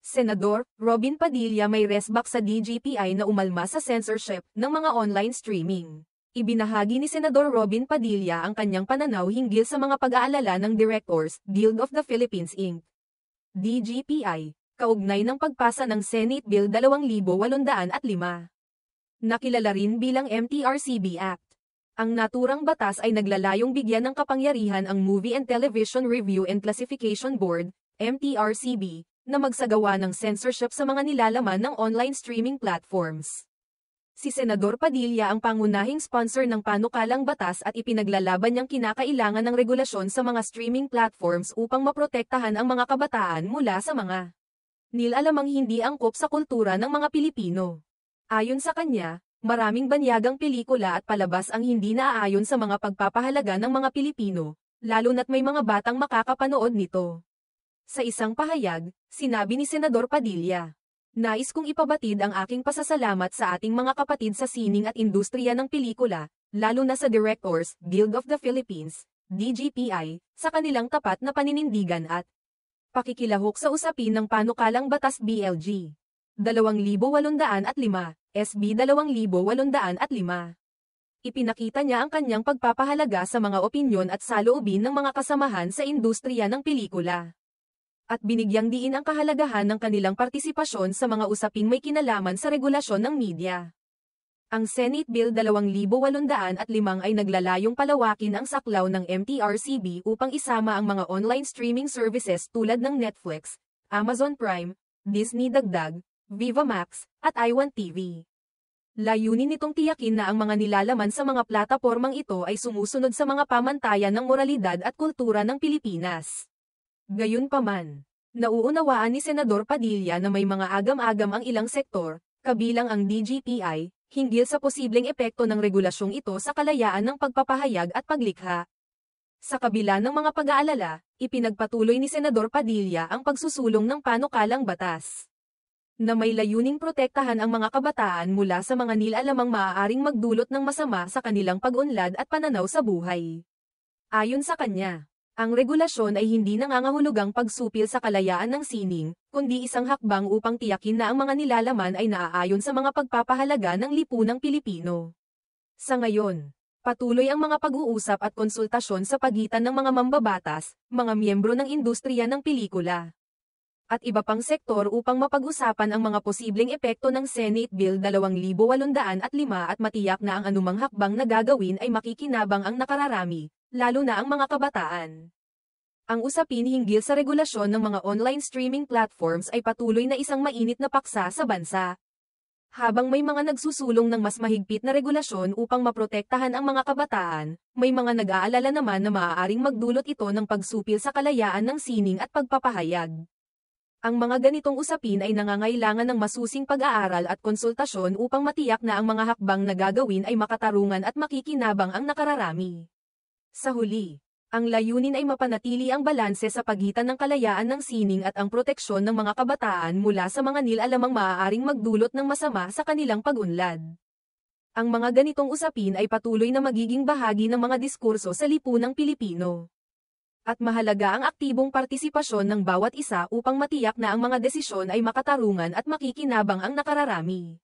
Senador Robin Padilla may resback sa DGPI na umalma sa censorship ng mga online streaming. Ibinahagi ni Senador Robin Padilla ang kanyang pananaw hinggil sa mga pag-aalala ng Directors Guild of the Philippines Inc. DGPI, kaugnay ng pagpasa ng Senate Bill 2805. Nakilala rin bilang MTRCB Act. Ang naturang batas ay naglalayong bigyan ng kapangyarihan ang Movie and Television Review and Classification Board, MTRCB, na magsagawa ng censorship sa mga nilalaman ng online streaming platforms. Si Senador Padilla ang pangunahing sponsor ng panukalang batas at ipinaglalaban niyang kinakailangan ng regulasyon sa mga streaming platforms upang maprotektahan ang mga kabataan mula sa mga nilalamang hindi angkop sa kultura ng mga Pilipino. Ayon sa kanya, maraming banyagang pelikula at palabas ang hindi naaayon sa mga pagpapahalaga ng mga Pilipino, lalo na't may mga batang makakapanood nito. Sa isang pahayag, sinabi ni Senador Padilla, "Nais kong ipabatid ang aking pasasalamat sa ating mga kapatid sa sining at industriya ng pelikula, lalo na sa Directors Guild of the Philippines, DGPI, sa kanilang tapat na paninindigan at pakikilahok sa usapin ng panukalang batas BLG 2805, SB 2805. Ipinakita niya ang kanyang pagpapahalaga sa mga opinyon at saloobin ng mga kasamahan sa industriya ng pelikula. At binigyang diin ang kahalagahan ng kanilang partisipasyon sa mga usaping may kinalaman sa regulasyon ng media. Ang Senate Bill 2805 ay naglalayong palawakin ang saklaw ng MTRCB upang isama ang mga online streaming services tulad ng Netflix, Amazon Prime, Disney Dagdag, Viva Max, at iWant TV. Layunin nitong tiyakin na ang mga nilalaman sa mga platapormang ito ay sumusunod sa mga pamantayan ng moralidad at kultura ng Pilipinas. Gayunpaman, nauunawaan ni Senador Padilla na may mga agam-agam ang ilang sektor, kabilang ang DGPI, hinggil sa posibleng epekto ng regulasyong ito sa kalayaan ng pagpapahayag at paglikha. Sa kabila ng mga pag-aalala, ipinagpatuloy ni Senador Padilla ang pagsusulong ng panukalang batas na may layuning protektahan ang mga kabataan mula sa mga nilalamang maaaring magdulot ng masama sa kanilang pag-unlad at pananaw sa buhay. Ayon sa kanya, ang regulasyon ay hindi nangangahulugang pagsupil sa kalayaan ng sining, kundi isang hakbang upang tiyakin na ang mga nilalaman ay naaayon sa mga pagpapahalaga ng lipunang Pilipino. Sa ngayon, patuloy ang mga pag-uusap at konsultasyon sa pagitan ng mga mambabatas, mga miyembro ng industriya ng pelikula, at iba pang sektor upang mapag-usapan ang mga posibleng epekto ng Senate Bill 2805 at matiyak na ang anumang hakbang na gagawin ay makikinabang ang nakararami, lalo na ang mga kabataan. Ang usapin hinggil sa regulasyon ng mga online streaming platforms ay patuloy na isang mainit na paksa sa bansa. Habang may mga nagsusulong ng mas mahigpit na regulasyon upang maprotektahan ang mga kabataan, may mga nag-aalala naman na maaaring magdulot ito ng pagsupil sa kalayaan ng sining at pagpapahayag. Ang mga ganitong usapin ay nangangailangan ng masusing pag-aaral at konsultasyon upang matiyak na ang mga hakbang na gagawin ay makatarungan at makikinabang ang nakararami. Sa huli, ang layunin ay mapanatili ang balanse sa pagitan ng kalayaan ng sining at ang proteksyon ng mga kabataan mula sa mga nilalamang maaaring magdulot ng masama sa kanilang pag-unlad. Ang mga ganitong usapin ay patuloy na magiging bahagi ng mga diskurso sa lipunang Pilipino. At mahalaga ang aktibong partisipasyon ng bawat isa upang matiyak na ang mga desisyon ay makatarungan at makikinabang ang nakararami.